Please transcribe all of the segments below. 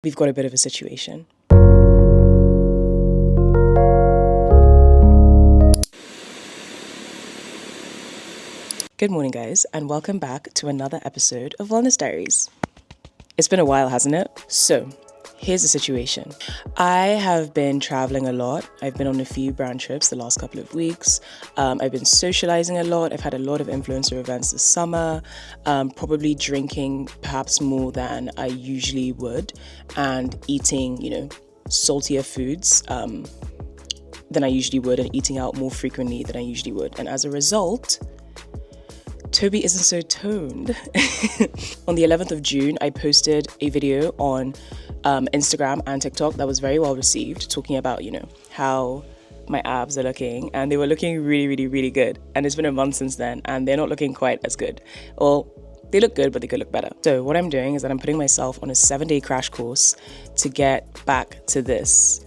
We've got a bit of a situation. Good morning, guys, and welcome back to another episode of Wellness Diaries. It's been a while, hasn't it? So, here's the situation. I have been traveling a lot. I've been on a few brand trips the last couple of weeks. I've been socializing a lot. I've had a lot of influencer events this summer, probably drinking perhaps more than I usually would, and eating, saltier foods than I usually would, and eating out more frequently than I usually would. And as a result, Toby isn't so toned. On the 11th of June, I posted a video on Instagram and TikTok that was very well received, talking about, how my abs are looking, and they were looking really, really, really good. And it's been a month since then, and they're not looking quite as good. Well, they look good, but they could look better. So what I'm doing is that I'm putting myself on a 7-day crash course to get back to this,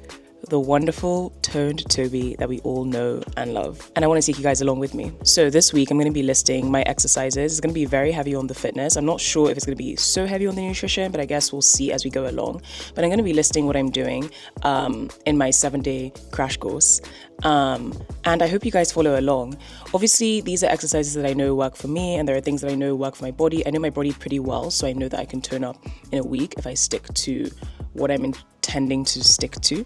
the wonderful toned Toby that we all know and love. And I want to take you guys along with me. So this week I'm going to be listing my exercises. It's going to be very heavy on the fitness. I'm not sure if it's going to be so heavy on the nutrition, but I guess we'll see as we go along. But I'm going to be listing what I'm doing in my 7-day crash course. And I hope you guys follow along. Obviously, these are exercises that I know work for me, and there are things that I know work for my body. I know my body pretty well, so I know that I can tone up in a week if I stick to what I'm intending to stick to.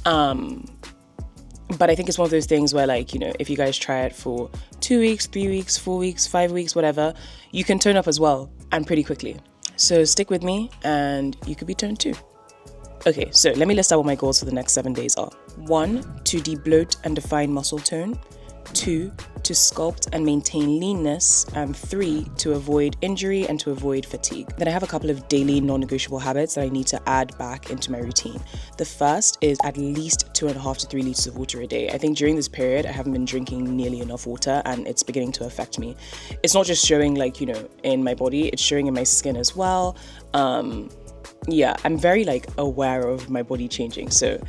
But I think it's one of those things where, if you guys try it for 2 weeks, 3 weeks, 4 weeks, 5 weeks, whatever, you can tone up as well, and pretty quickly. So stick with me and you could be toned too. Okay, so let me list out what my goals for the next 7 days are. 1, to de-bloat and define muscle tone. 2, to sculpt and maintain leanness. And 3, to avoid injury and to avoid fatigue. Then I have a couple of daily non-negotiable habits that I need to add back into my routine. The first is at least 2.5 to 3 liters of water a day. I think during this period, I haven't been drinking nearly enough water, and it's beginning to affect me. It's not just showing in my body, it's showing in my skin as well. I'm very aware of my body changing. So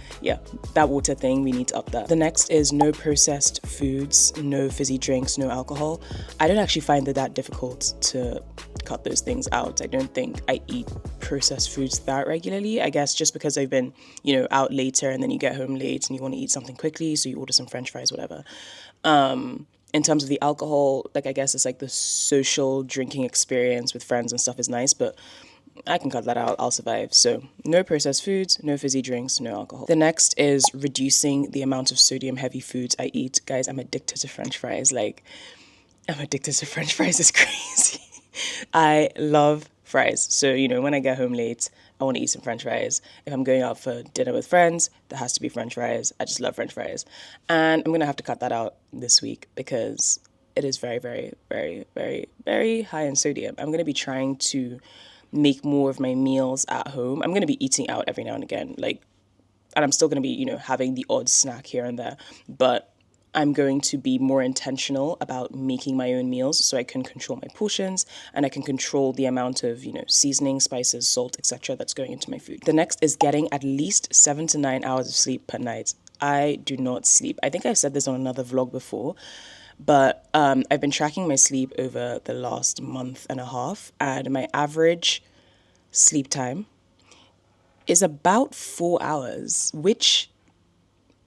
that water thing, we need to up that. The next is no processed foods, no fizzy drinks, no alcohol. I don't actually find that difficult to cut those things out. I don't think I eat processed foods that regularly. I guess just because I've been, out later, and then you get home late and you want to eat something quickly, so you order some French fries, whatever. In terms of the alcohol, I guess it's the social drinking experience with friends and stuff is nice, but I can cut that out, I'll survive. So no processed foods, no fizzy drinks, no alcohol. The next is reducing the amount of sodium heavy foods I eat. Guys, I'm addicted to French fries. I'm addicted to French fries, it's crazy. I love fries. So, when I get home late, I want to eat some French fries. If I'm going out for dinner with friends, there has to be French fries. I just love French fries. And I'm going to have to cut that out this week because it is very, very, very, very, very high in sodium. I'm going to be trying to make more of my meals at home. I'm going to be eating out every now and again, and I'm still going to be, having the odd snack here and there, but I'm going to be more intentional about making my own meals so I can control my portions and I can control the amount of, seasoning, spices, salt, etc. that's going into my food. The next is getting at least 7 to 9 hours of sleep per night. I do not sleep. I think I've said this on another vlog before, but I've been tracking my sleep over the last month and a half, and my average sleep time is about 4 hours, which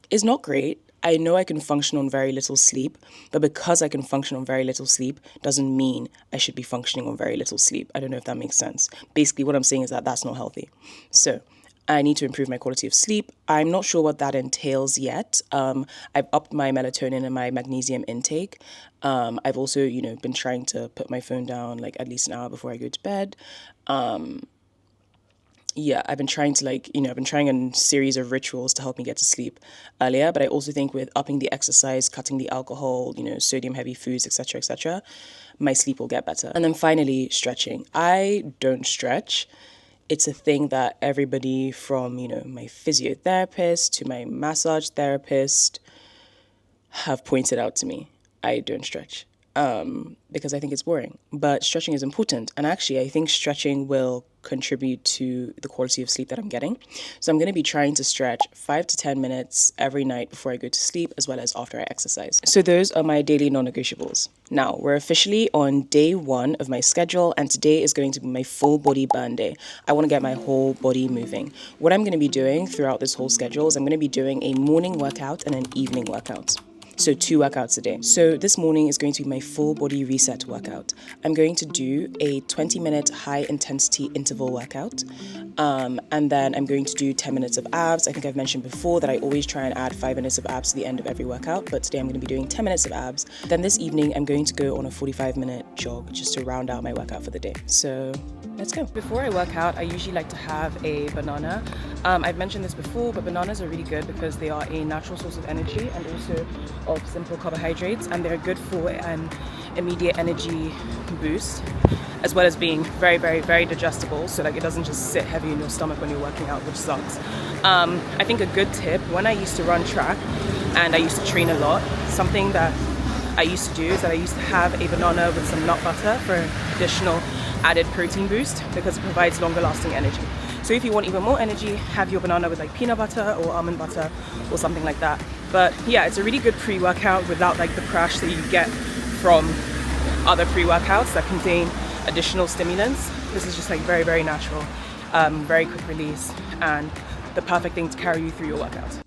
is not great. I know I can function on very little sleep, but because I can function on very little sleep doesn't mean I should be functioning on very little sleep. I don't know if that makes sense. Basically, what I'm saying is that that's not healthy. So I need to improve my quality of sleep. I'm not sure what that entails yet. I've upped my melatonin and my magnesium intake. I've also, been trying to put my phone down at least an hour before I go to bed. I've been trying to I've been trying a series of rituals to help me get to sleep earlier. But I also think with upping the exercise, cutting the alcohol, sodium heavy foods, etc., my sleep will get better. And then finally, stretching. I don't stretch. It's a thing that everybody from, my physiotherapist to my massage therapist have pointed out to me. I don't stretch because I think it's boring. But stretching is important. And actually, I think stretching will contribute to the quality of sleep that I'm getting. So I'm going to be trying to stretch 5 to 10 minutes every night before I go to sleep, as well as after I exercise. So those are my daily non-negotiables. Now, we're officially on day 1 of my schedule, and today is going to be my full body burn day. I want to get my whole body moving. What I'm going to be doing throughout this whole schedule is I'm going to be doing a morning workout and an evening workout. So 2 workouts a day. So this morning is going to be my full body reset workout. I'm going to do a 20-minute high intensity interval workout. And then I'm going to do 10 minutes of abs. I think I've mentioned before that I always try and add 5 minutes of abs to the end of every workout, but today I'm going to be doing 10 minutes of abs. Then this evening I'm going to go on a 45-minute jog just to round out my workout for the day. So let's go. Before I work out, I usually like to have a banana. I've mentioned this before, but bananas are really good because they are a natural source of energy and also of simple carbohydrates, and they're good for an immediate energy boost, as well as being very, very, very digestible, so like it doesn't just sit heavy in your stomach when you're working out, which sucks. I think a good tip, when I used to run track and I used to train a lot, something that I used to do is that I used to have a banana with some nut butter for an additional added protein boost because it provides longer lasting energy. So if you want even more energy, have your banana with like peanut butter or almond butter or something like that. But yeah, it's a really good pre-workout without like the crash that you get from other pre-workouts that contain additional stimulants. This is just like very, very natural, very quick release, and the perfect thing to carry you through your workouts.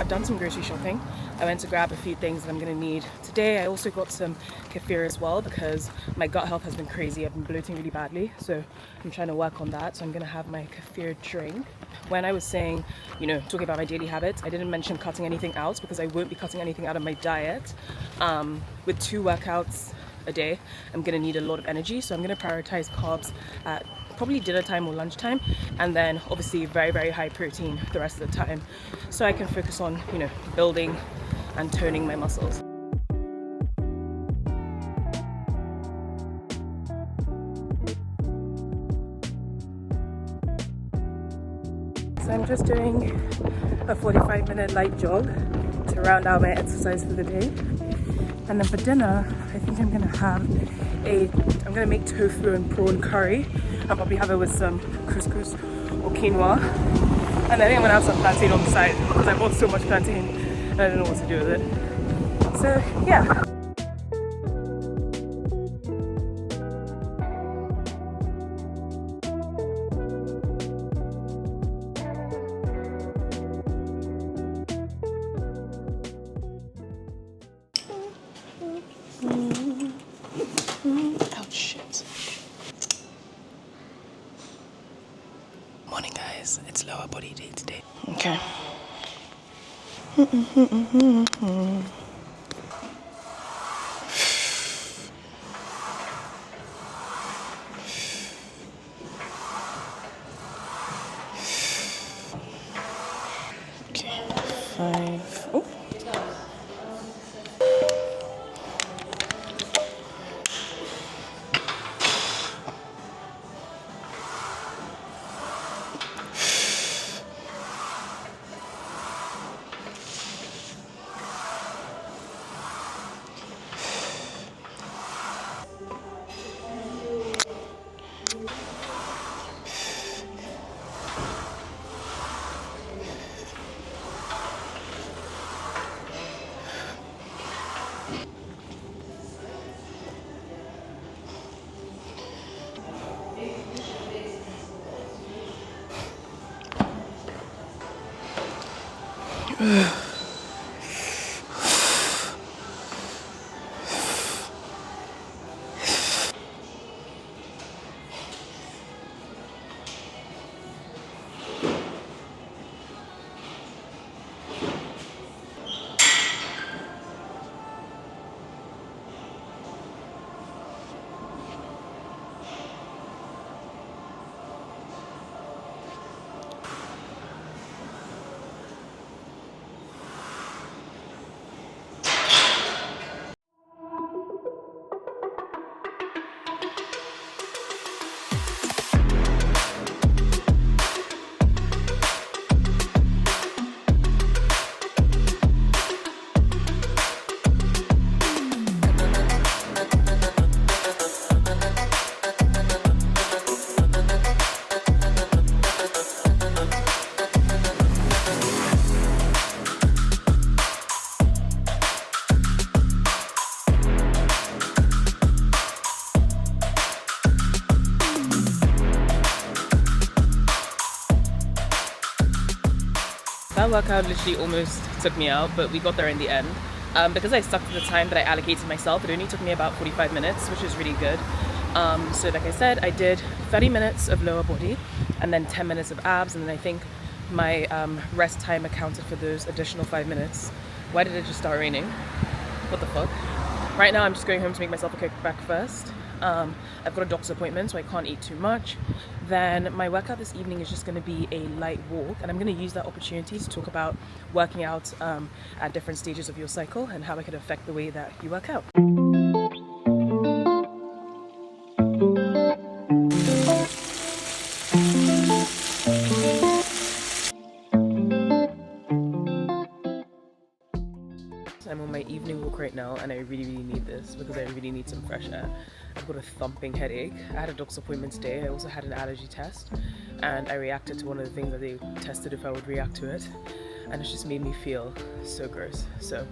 I've done some grocery shopping. I went to grab a few things that I'm gonna need today. I also got some kefir as well because my gut health has been crazy. I've been bloating really badly, so I'm trying to work on that. So I'm gonna have my kefir drink. When I was saying, you know, talking about my daily habits, I didn't mention cutting anything out because I won't be cutting anything out of my diet. With 2 workouts a day, I'm gonna need a lot of energy, so I'm gonna prioritize carbs at probably dinner time or lunchtime, and then obviously very, very high protein the rest of the time, so I can focus on, you know, building and toning my muscles. So I'm just doing a 45-minute light jog to round out my exercise for the day. And then for dinner, I think I'm gonna make tofu and prawn curry. I'll probably have it with some couscous or quinoa. And I think I'm gonna have some plantain on the side because I bought so much plantain and I don't know what to do with it. So yeah. Ouch, shit. Morning guys, it's lower body day today. Okay. Okay, 5. Oh. That workout literally almost took me out, but we got there in the end. Because I stuck to the time that I allocated myself, it only took me about 45 minutes, which is really good. So like I said, I did 30 minutes of lower body and then 10 minutes of abs, and then I think my rest time accounted for those additional 5 minutes. Why did it just start raining? What the fuck? Right now I'm just going home to make myself a quick breakfast. I've got a doctor's appointment, so I can't eat too much. Then my workout this evening is just going to be a light walk, and I'm going to use that opportunity to talk about working out at different stages of your cycle and how it could affect the way that you work out. I'm on my evening walk right now, and I really need this because I really need some fresh air. I've got a thumping headache. I had a doctor's appointment today. I also had an allergy test, and I reacted to one of the things that they tested if I would react to it, and it's just made me feel so gross. So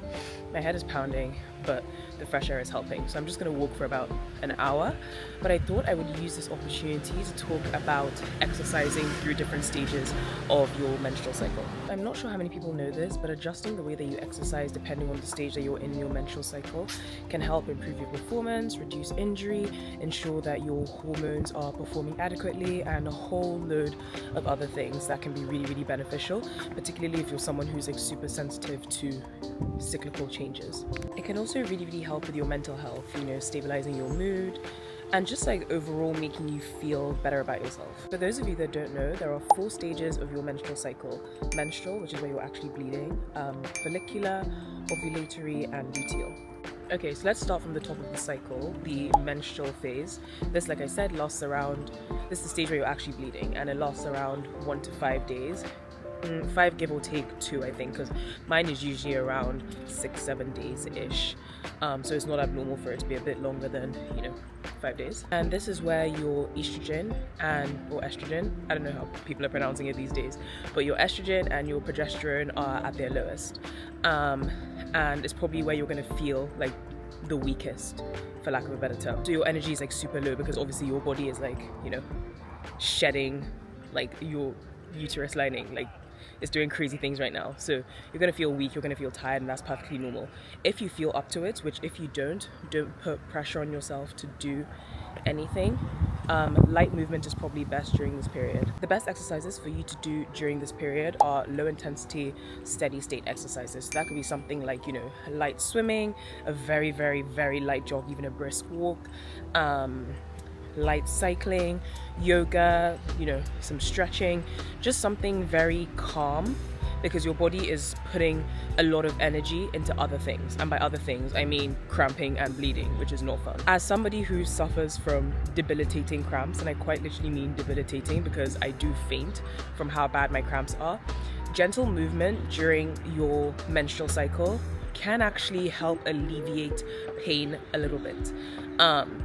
my head is pounding, but the fresh air is helping. So I'm just going to walk for about an hour, but I thought I would use this opportunity to talk about exercising through different stages of your menstrual cycle. I'm not sure how many people know this, but adjusting the way that you exercise depending on the stage that you're in your menstrual cycle can help improve your performance, reduce injury, ensure that your hormones are performing adequately, and a whole load of other things that can be really, really beneficial, particularly if you're someone who's like super sensitive to cyclical changes. It can also really, really help with your mental health, stabilizing your mood and just like overall making you feel better about yourself. For those of you that don't know, there are 4 stages of your menstrual cycle. Menstrual, which is where you're actually bleeding, follicular, ovulatory, and luteal. Okay, so let's start from the top of the cycle, the menstrual phase. This, like I said, this is the stage where you're actually bleeding, and it lasts around 1 to 5 days. 5 give or take 2, I think, because mine is usually around 6-7 days-ish. So it's not abnormal for it to be a bit longer than, 5 days. And this is where your estrogen or estrogen, I don't know how people are pronouncing it these days, but your estrogen and your progesterone are at their lowest. And it's probably where you're going to feel like the weakest, for lack of a better term. So your energy is like super low because obviously your body is like, shedding like your uterus lining, like it's doing crazy things right now. So you're going to feel weak, you're going to feel tired, and that's perfectly normal. If you feel up to it, which if you don't put pressure on yourself to do anything. Light movement is probably best during this period. The best exercises for you to do during this period are low intensity, steady state exercises. So that could be something like, light swimming, a very, very, very light jog, even a brisk walk, light cycling, yoga, some stretching, just something very calm, because your body is putting a lot of energy into other things. And by other things, I mean cramping and bleeding, which is not fun. As somebody who suffers from debilitating cramps, and I quite literally mean debilitating because I do faint from how bad my cramps are, gentle movement during your menstrual cycle can actually help alleviate pain a little bit.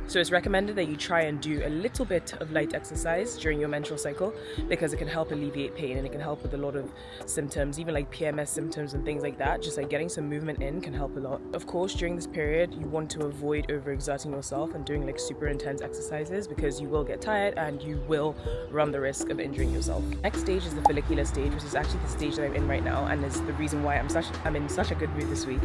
So it's recommended that you try and do a little bit of light exercise during your menstrual cycle because it can help alleviate pain and it can help with a lot of symptoms, even like PMS symptoms and things like that. Just like getting some movement in can help a lot. Of course, during this period, you want to avoid overexerting yourself and doing like super intense exercises because you will get tired and you will run the risk of injuring yourself. Next stage is the follicular stage, which is actually the stage that I'm in right now and is the reason why I'm in such a good mood this week,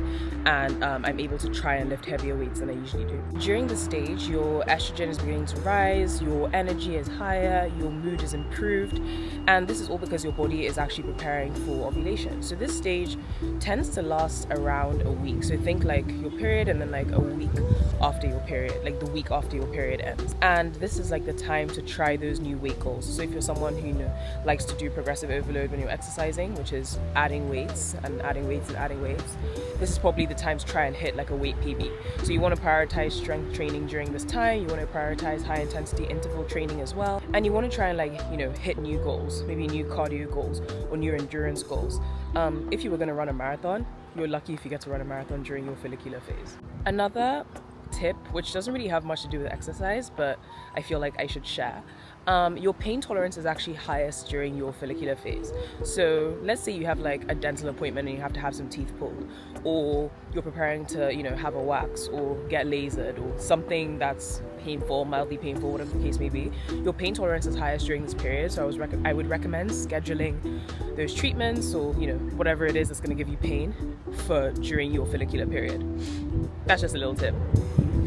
and I'm able to try and lift heavier weights than I usually do. During this stage, your estrogen is beginning to rise, your energy is higher, your mood is improved, and this is all because your body is actually preparing for ovulation. So this stage tends to last around a week. So think like your period and then like a week after your period, like the week after your period ends. And this is like the time to try those new weight goals. So if you're someone who likes to do progressive overload when you're exercising, which is adding weights and adding weights and adding weights, this is probably the time to try and hit like a weight PB. So you want to prioritize strength training during this time, you want to prioritize high intensity interval training as well, and you want to try and hit new goals, maybe new cardio goals or new endurance goals. If you were going to run a marathon, you're lucky if you get to run a marathon during your follicular phase. Another tip, which doesn't really have much to do with exercise, but I feel like I should share. Your pain tolerance is actually highest during your follicular phase. So let's say you have like a dental appointment and you have to have some teeth pulled, or you're preparing to, have a wax or get lasered or something that's painful, mildly painful, whatever the case may be. Your pain tolerance is highest during this period, so I would recommend scheduling those treatments or, whatever it is that's going to give you pain for during your follicular period. That's just a little tip.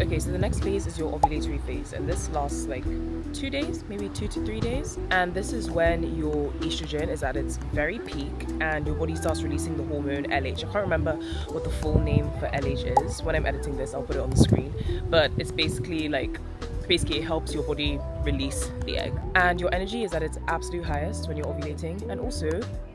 Okay, so the next phase is your ovulatory phase, and this lasts like 2 days, maybe 2 to 3 days. And this is when your estrogen is at its very peak and your body starts releasing the hormone LH. I can't remember what the full name for LH is. When I'm editing this, I'll put it on the screen. But it's basically it helps your body release the egg. And your energy is at its absolute highest when you're ovulating, and also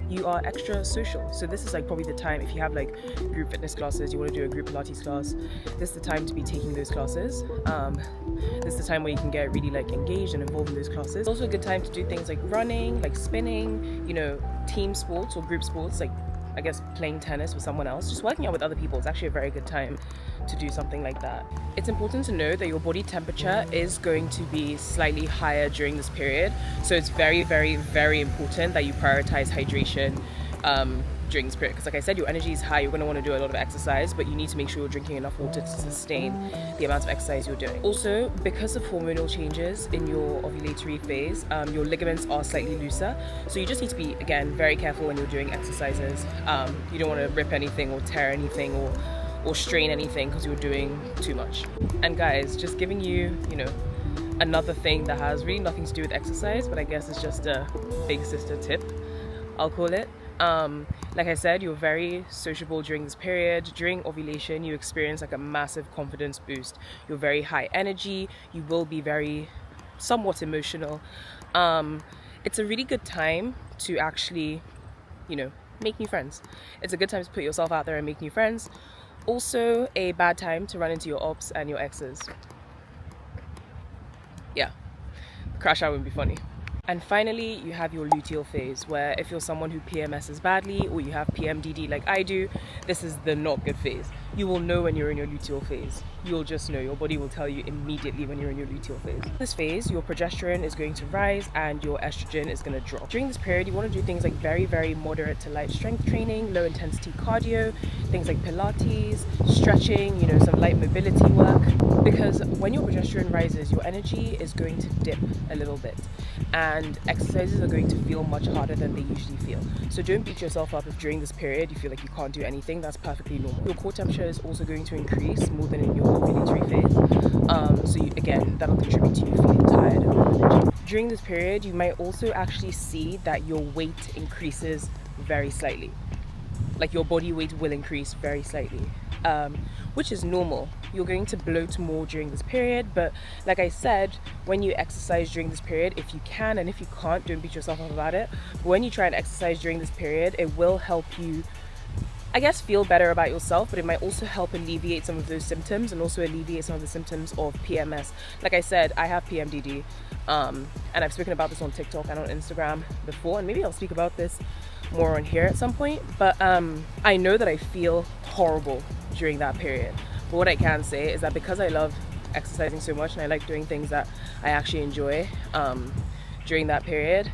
you are extra social. So this is like probably the time, if you have like group fitness classes, you want to do a group Pilates class, this is the time to be taking those classes. This is the time where you can get really like engaged and involved in those classes. It's also a good time to do things like running, like spinning, team sports or group sports, like I guess playing tennis with someone else. Just working out with other people is actually a very good time to do something like that. It's important to know that your body temperature is going to be slightly higher during this period. So it's very, very, very important that you prioritize hydration during this period, because like I said, your energy is high, you're going to want to do a lot of exercise, but you need to make sure you're drinking enough water to sustain the amount of exercise you're doing. Also, because of hormonal changes in your ovulatory phase, your ligaments are slightly looser, so you just need to be, again, very careful when you're doing exercises. You don't want to rip anything or tear anything or strain anything because you're doing too much. And guys, just giving you, another thing that has really nothing to do with exercise, but I guess it's just a big sister tip, I'll call it. Like I said, you're very sociable during this period. During ovulation, you experience like a massive confidence boost. You're very high energy. You will be very somewhat emotional. It's a really good time to actually, make new friends. It's a good time to put yourself out there and make new friends. Also a bad time to run into your ops and your exes. Yeah, crash out wouldn't be funny. And finally, you have your luteal phase, where if you're someone who PMSs badly or you have PMDD like I do, this is the not good phase. You will know when you're in your luteal phase. You'll just know. Your body will tell you immediately when you're in your luteal phase. In this phase, your progesterone is going to rise and your estrogen is going to drop. During this period, you want to do things like very, very moderate to light strength training, low intensity cardio, things like Pilates, stretching, some light mobility work. Because when your progesterone rises, your energy is going to dip a little bit. And exercises are going to feel much harder than they usually feel. So don't beat yourself up if during this period you feel like you can't do anything. That's perfectly normal. Your core temperature is also going to increase more than in your ovulatory phase. Again, that'll contribute to you feeling tired and low energy. During this period, you might also actually see that your weight increases very slightly. Like your body weight will increase very slightly, which is normal. You're going to bloat more during this period, but like I said, when you exercise during this period, if you can, and if you can't, don't beat yourself up about it. But when you try and exercise during this period, it will help you, I guess, feel better about yourself, but it might also help alleviate some of those symptoms and also alleviate some of the symptoms of PMS. Like I said, I have PMDD, and I've spoken about this on TikTok and on Instagram before, and maybe I'll speak about this more on here at some point, but I know that I feel horrible during that period. But what I can say is that because I love exercising so much and I like doing things that I actually enjoy during that period,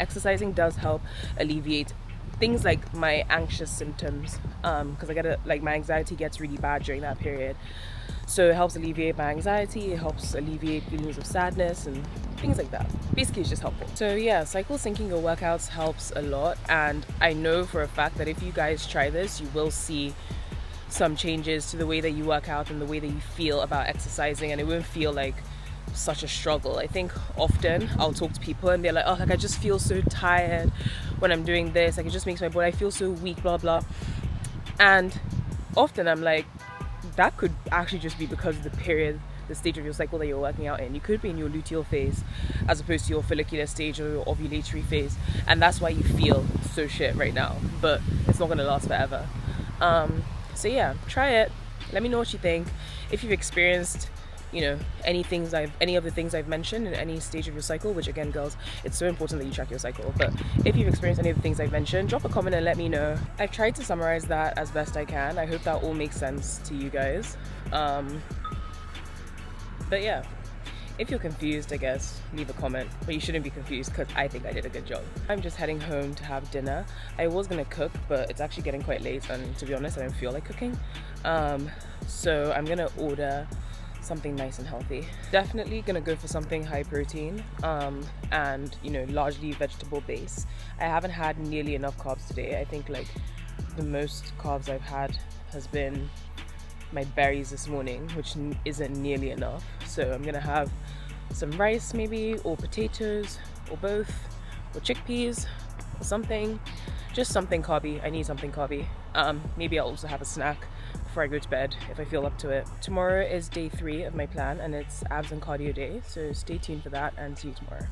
exercising does help alleviate things like my anxious symptoms, because my anxiety gets really bad during that period. So it helps alleviate my anxiety, it helps alleviate feelings of sadness and things like that. Basically, it's just helpful. So yeah, cycle syncing your workouts helps a lot, and I know for a fact that if you guys try this, you will see some changes to the way that you work out and the way that you feel about exercising, and it won't feel like such a struggle. I think often I'll talk to people and they're like, oh, I just feel so tired when I'm doing this, it just makes my body, I feel so weak, blah blah. And often I'm like, that could actually just be because of the stage of your cycle that you're working out in. You could be in your luteal phase as opposed to your follicular stage or your ovulatory phase, and that's why you feel so shit right now, but it's not going to last forever. So yeah, try it, let me know what you think. If you've experienced any of the things I've mentioned in any stage of your cycle, which again, girls, it's so important that you track your cycle, but if you've experienced any of the things I've mentioned, drop a comment and let me know. I've tried to summarize that as best I can. I hope that all makes sense to you guys. But yeah, if you're confused, I guess leave a comment, but you shouldn't be confused because I think I did a good job. I'm just heading home to have dinner. I was gonna cook, but it's actually getting quite late, and to be honest, I don't feel like cooking. So I'm gonna order something nice and healthy. Definitely gonna go for something high protein, and largely vegetable base. I haven't had nearly enough carbs today. I think like the most carbs I've had has been my berries this morning, which isn't nearly enough. So I'm gonna have some rice maybe, or potatoes, or both, or chickpeas, or something. Just something carby. I need something carby. Maybe I'll also have a snack before I go to bed if I feel up to it. Tomorrow is day 3 of my plan, and it's abs and cardio day, so stay tuned for that, and see you tomorrow.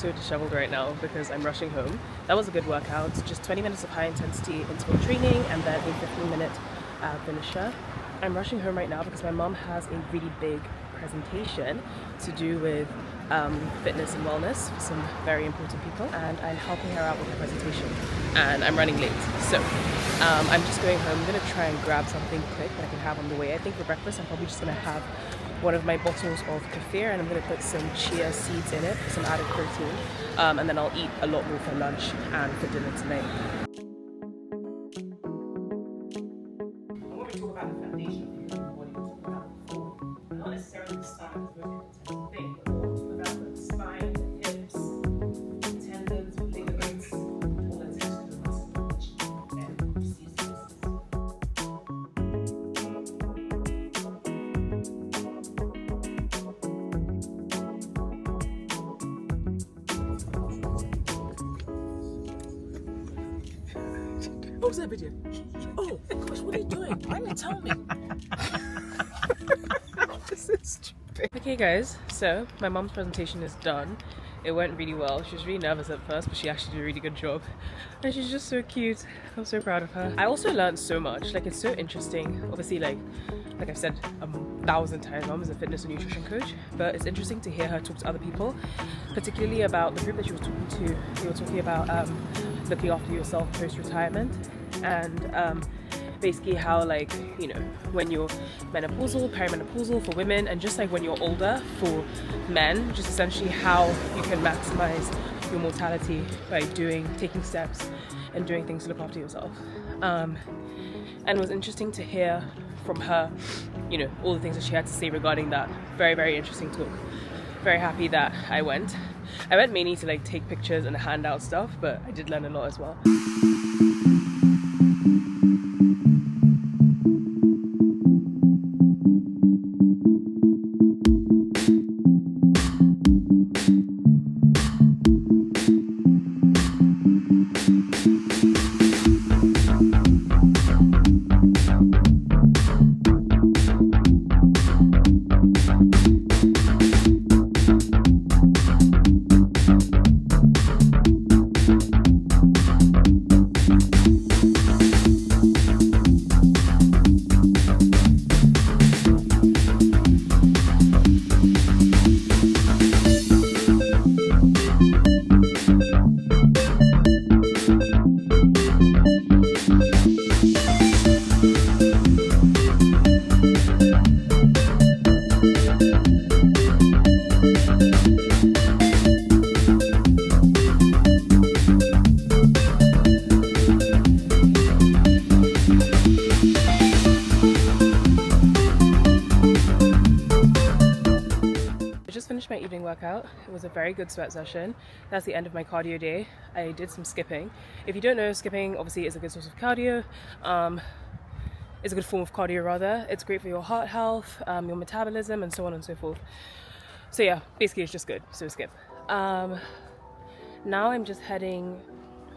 so disheveled right now because I'm rushing home. That was a good workout, just 20 minutes of high intensity interval training and then a 15-minute finisher. I'm rushing home right now because my mom has a really big presentation to do with fitness and wellness for some very important people, and I'm helping her out with her presentation and I'm running late. So I'm just going home. I'm going to try and grab something quick that I can have on the way. I think for breakfast I'm probably just going to have one of my bottles of kefir, and I'm going to put some chia seeds in it for some added protein, and then I'll eat a lot more for lunch and for dinner tonight. When we talk about the foundation of the human body, we talk about before, but not necessarily the stomach is the most important thing, but we'll talk about the spine, the hips, the tendons, the ligaments, all that attached to the muscle, which receives the muscles. What was that video? Oh gosh, what are you doing? Why didn't you tell me? This is stupid. Okay guys, so my mom's presentation is done. It went really well. She was really nervous at first, but she actually did a really good job. And she's just so cute. I'm so proud of her. I also learned so much. Like, it's so interesting. Obviously, like I've said 1,000 times, Mom is a fitness and nutrition coach, but it's interesting to hear her talk to other people, particularly about the group that she was talking to. They were talking about looking after yourself post-retirement, and basically how, like, you know, when you're menopausal, perimenopausal for women, and just like when you're older for men, just essentially how you can maximize your mortality by taking steps and doing things to look after yourself. And it was interesting to hear from her, you know, all the things that she had to say regarding that. Very, very interesting talk. Very happy that I went. I went mainly to like take pictures and hand out stuff, but I did learn a lot as well. Finished my evening workout. It was a very good sweat session. That's the end of my cardio day. I did some skipping. If you don't know, skipping obviously is a good source of cardio. It's a good form of cardio rather. It's great for your heart health, your metabolism, and so on and so forth. So yeah, basically it's just good, so skip. Now I'm just heading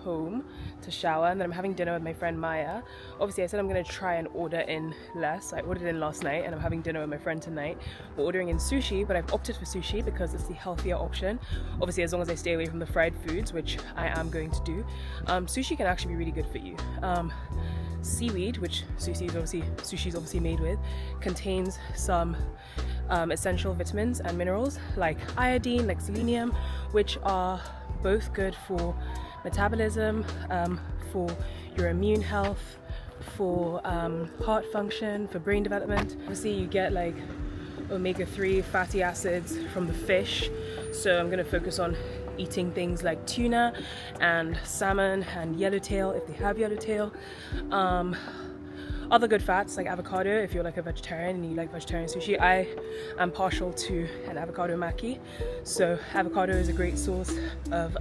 home to shower, and then I'm having dinner with my friend Maya. Obviously I said I'm going to try and order in less. I ordered in last night and I'm having dinner with my friend tonight. We're ordering in sushi, but I've opted for sushi because it's the healthier option. Obviously as long as I stay away from the fried foods, which I am going to do. Sushi can actually be really good for you. Seaweed, which sushi is obviously made with, contains some essential vitamins and minerals like iodine, like selenium, which are both good for metabolism, for your immune health, for heart function, for brain development. Obviously you get like omega-3 fatty acids from the fish, so I'm going to focus on eating things like tuna and salmon and yellowtail if they have yellowtail. Other good fats like avocado if you're like a vegetarian and you like vegetarian sushi. I am partial to an avocado maki, so avocado is a great source of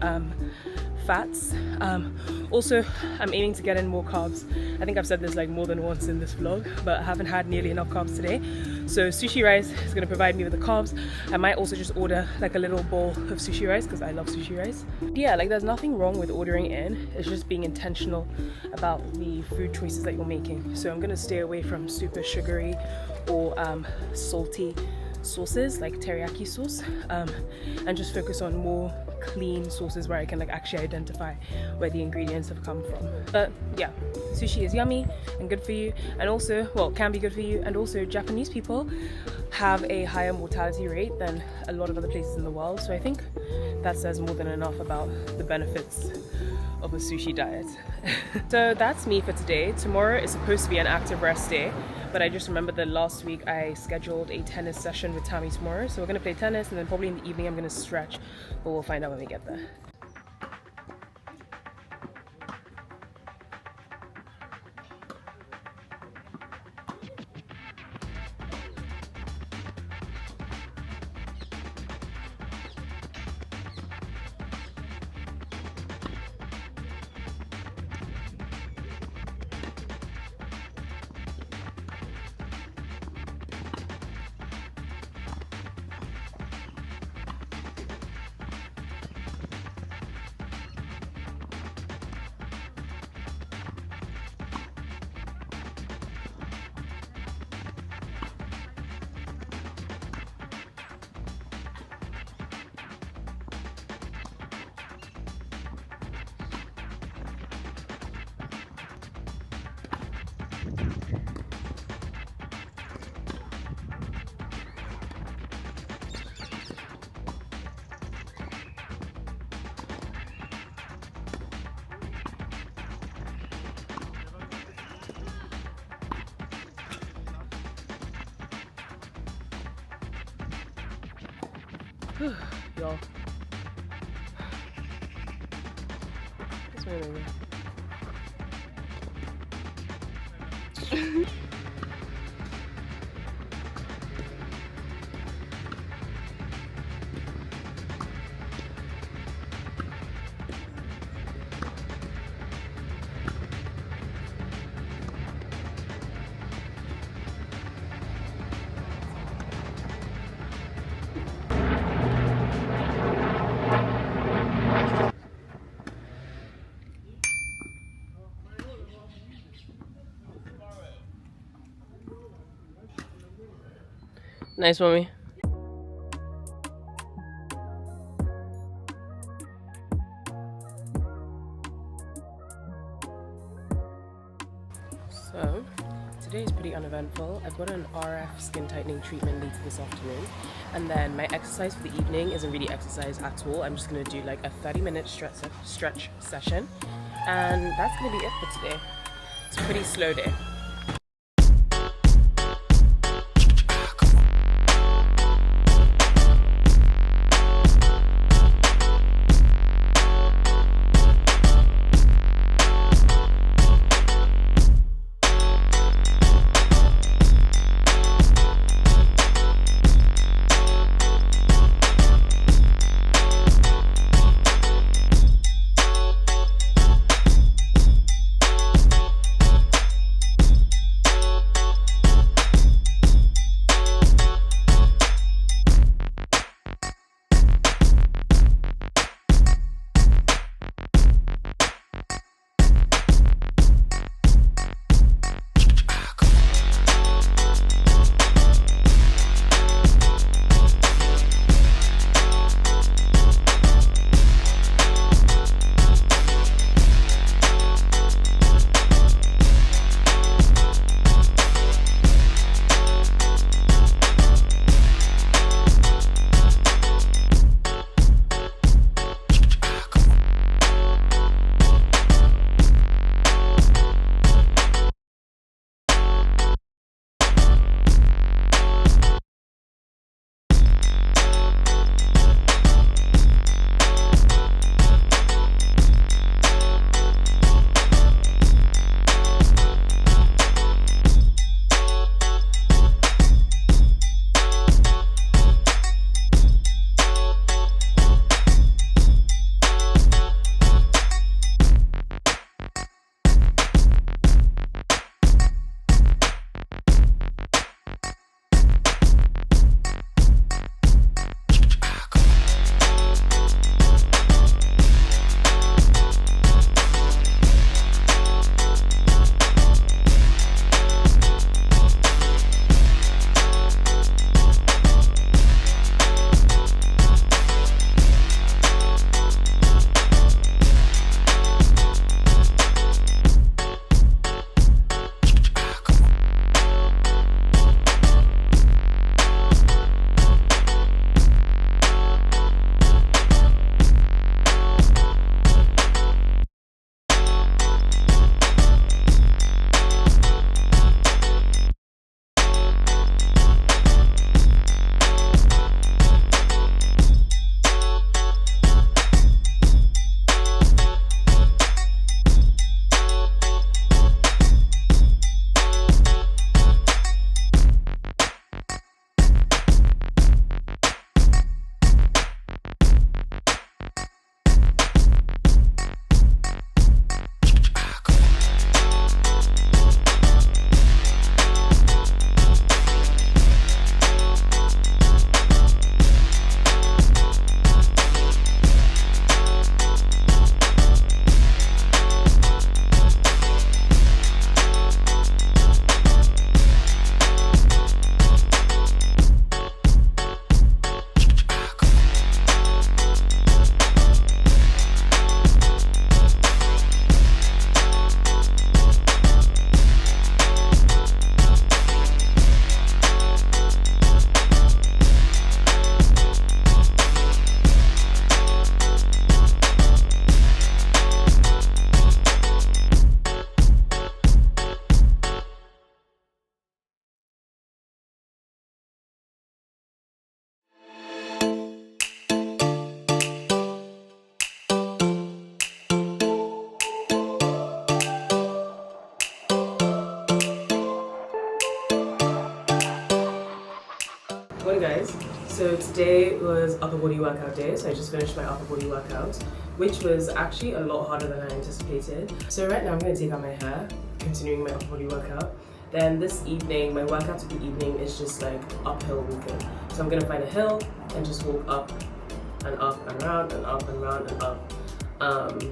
fats. Also I'm aiming to get in more carbs. I think I've said this like more than once in this vlog, but I haven't had nearly enough carbs today. So sushi rice is going to provide me with the carbs. I might also just order like a little bowl of sushi rice because I love sushi rice. Yeah, like there's nothing wrong with ordering in. It's just being intentional about the food choices that you're making. So I'm going to stay away from super sugary or salty sauces like teriyaki sauce, and just focus on more clean sources where I can like actually identify where the ingredients have come from. But yeah, sushi is yummy and good for you, and also, well, can be good for you, and also Japanese people have a higher mortality rate than a lot of other places in the world, so I think that says more than enough about the benefits of a sushi diet. So that's me for today. Tomorrow is supposed to be an active rest day, but I just remembered that last week I scheduled a tennis session with Tammy tomorrow, so we're gonna play tennis, and then probably in the evening I'm gonna stretch, but we'll find out when we get there. Y'all. This way over. Nice, mommy. So, today is pretty uneventful. I've got an RF skin tightening treatment later this afternoon, and then my exercise for the evening isn't really exercise at all. I'm just gonna do like a 30-minute stretch session, and that's gonna be it for today. It's a pretty slow day. So today was upper body workout day, so I just finished my upper body workout, which was actually a lot harder than I anticipated. So right now I'm going to take out my hair, continuing my upper body workout. Then this evening, my workout of the evening is just like uphill walking. So I'm going to find a hill and just walk up and up and round and up and round and up,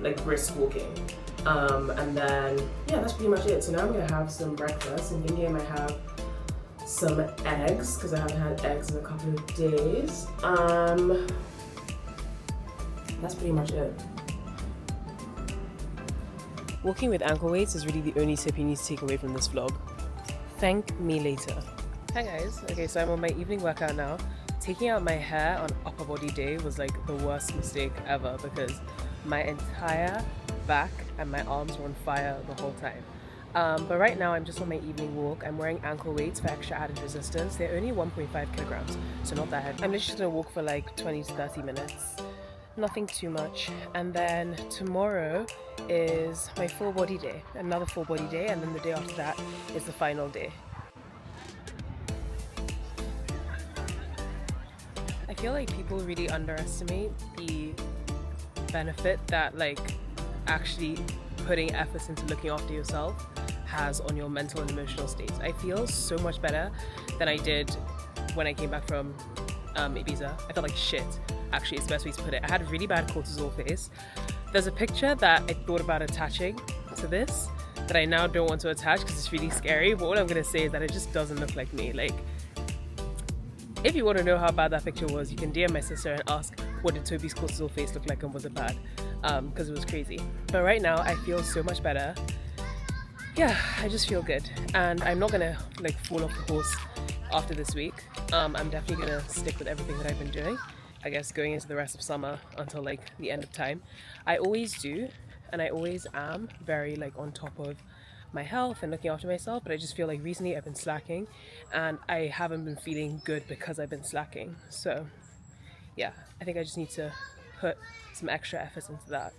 like brisk walking. And then, yeah, that's pretty much it. So now I'm going to have some breakfast. I'm thinking I might have some eggs because I haven't had eggs in a couple of days. That's pretty much it. Walking with ankle weights is really the only tip you need to take away from this vlog. Thank me later. Hi guys. Okay, so I'm on my evening workout now. Taking out my hair on upper body day was like the worst mistake ever because my entire back and my arms were on fire the whole time. But right now I'm just on my evening walk. I'm wearing ankle weights for extra added resistance. They're only 1.5 kilograms, so not that heavy. I'm literally just gonna walk for like 20 to 30 minutes. Nothing too much. And then tomorrow is my full body day, another full body day, and then the day after that is the final day. I feel like people really underestimate the benefit that like actually putting efforts into looking after yourself has on your mental and emotional state. I feel so much better than I did when I came back from Ibiza. I felt like shit, actually, it's the best way to put it. I had a really bad cortisol face. There's a picture that I thought about attaching to this that I now don't want to attach because it's really scary, but all I'm going to say is that it just doesn't look like me. Like, if you want to know how bad that picture was, you can DM my sister and ask what did Toby's cortisol face look like and was it bad, because it was crazy. But right now I feel so much better. Yeah, I just feel good, and I'm not gonna like fall off the horse after this week. I'm definitely gonna stick with everything that I've been doing, I guess, going into the rest of summer until like the end of time. I always do, and I always am very like on top of my health and looking after myself, but I just feel like recently I've been slacking and I haven't been feeling good because I've been slacking. So yeah, I think I just need to put some extra efforts into that.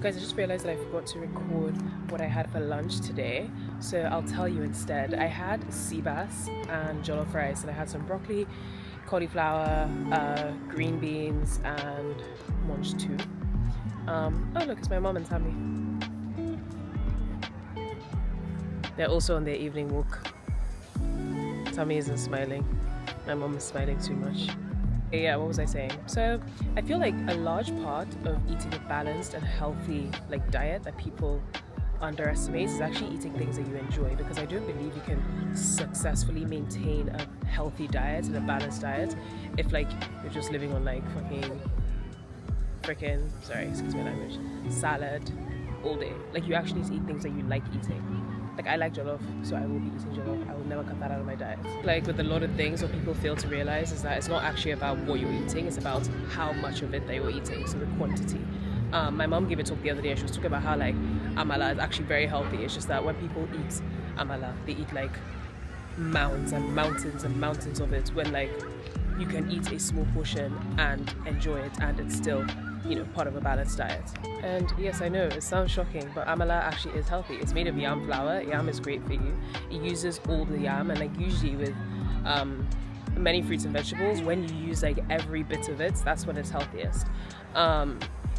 Guys, I just realized that I forgot to record what I had for lunch today, so I'll tell you instead. I had sea bass and jollof rice, and I had some broccoli, cauliflower, green beans, and munch too. Oh look, it's my mom and Tammy. They're also on their evening walk. Tammy isn't smiling. My mom is smiling too much. Yeah, what was I saying? So I feel like a large part of eating a balanced and healthy like diet that people underestimate is actually eating things that you enjoy, because I don't believe you can successfully maintain a healthy diet and a balanced diet if like you're just living on like freaking sorry, excuse my language, salad all day. Like, you actually need to eat things that you like eating. Like, I like jollof, so I will be eating jollof. I will never cut that out of my diet. Like, with a lot of things, what people fail to realize is that it's not actually about what you're eating, it's about how much of it that you're eating, so the quantity. My mom gave a talk the other day, and she was talking about how like amala is actually very healthy. It's just that when people eat amala, they eat like mounds and mountains and mountains of it, when like you can eat a small portion and enjoy it, and it's still, you know, part of a balanced diet. And yes, I know it sounds shocking, but amala actually is healthy. It's made of yam flour. Yam is great for you. It uses all the yam, and like usually with many fruits and vegetables, when you use like every bit of it, that's when it's healthiest.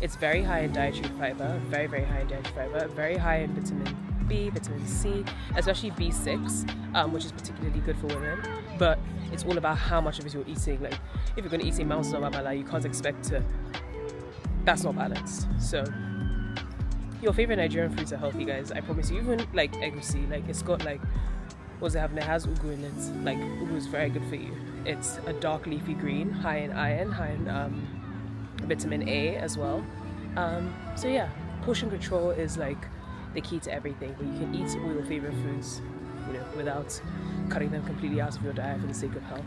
It's very high in dietary fiber, very, very high in dietary fiber, very high in vitamin B, vitamin C, especially B6, which is particularly good for women. But it's all about how much of it you're eating. Like, if you're going to eat a mountain of amala, you can't expect to. That's not balanced. So your favorite Nigerian fruits are healthy, guys. I promise you. Even like egusi, like it's got like, what does it have? It has ugu in it. Like, ugu is very good for you. It's a dark leafy green, high in iron, high in vitamin A as well. So yeah, portion control is like the key to everything. But you can eat all your favorite foods, you know, without cutting them completely out of your diet for the sake of health.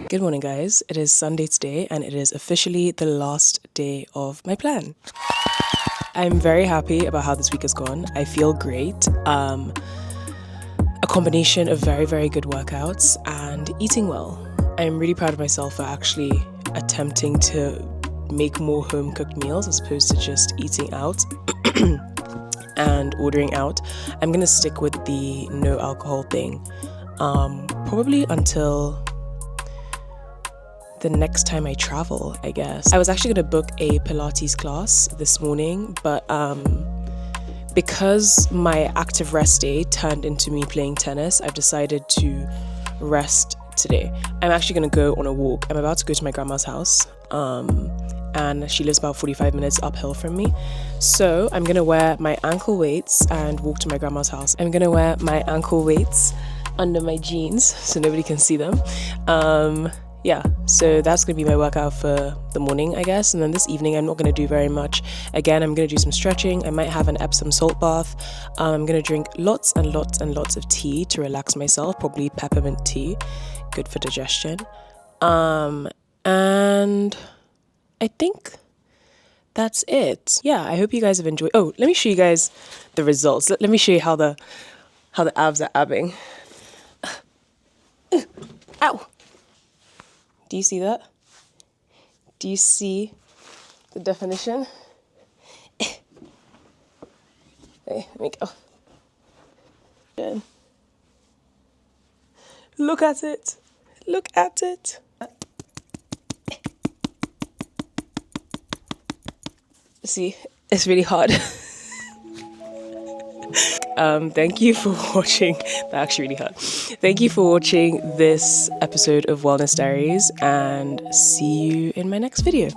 Good morning, guys. It is Sunday today, and it is officially the last day of my plan. I'm very happy about how this week has gone. I feel great. A combination of very, very good workouts and eating well. I'm really proud of myself for actually attempting to make more home-cooked meals as opposed to just eating out and ordering out. I'm gonna stick with the no alcohol thing, probably until the next time I travel, I guess. I was actually gonna book a Pilates class this morning, but because my active rest day turned into me playing tennis, I've decided to rest today. I'm actually gonna go on a walk. I'm about to go to my grandma's house, and she lives about 45 minutes uphill from me. So I'm gonna wear my ankle weights and walk to my grandma's house. I'm gonna wear my ankle weights under my jeans so nobody can see them. Yeah, so that's gonna be my workout for the morning, I guess. And then this evening, I'm not gonna do very much. Again, I'm gonna do some stretching. I might have an Epsom salt bath. I'm gonna drink lots and lots and lots of tea to relax myself, probably peppermint tea, good for digestion. And I think that's it. Yeah, I hope you guys have enjoyed. Oh, let me show you guys the results. Let me show you how the abs are abbing. Ow! Do you see that? Do you see the definition? Okay, let me go. Good. Look at it. Look at it. See, it's really hard. Thank you for watching. That's actually really hard. Thank you for watching this episode of Wellness Diaries, and see you in my next video.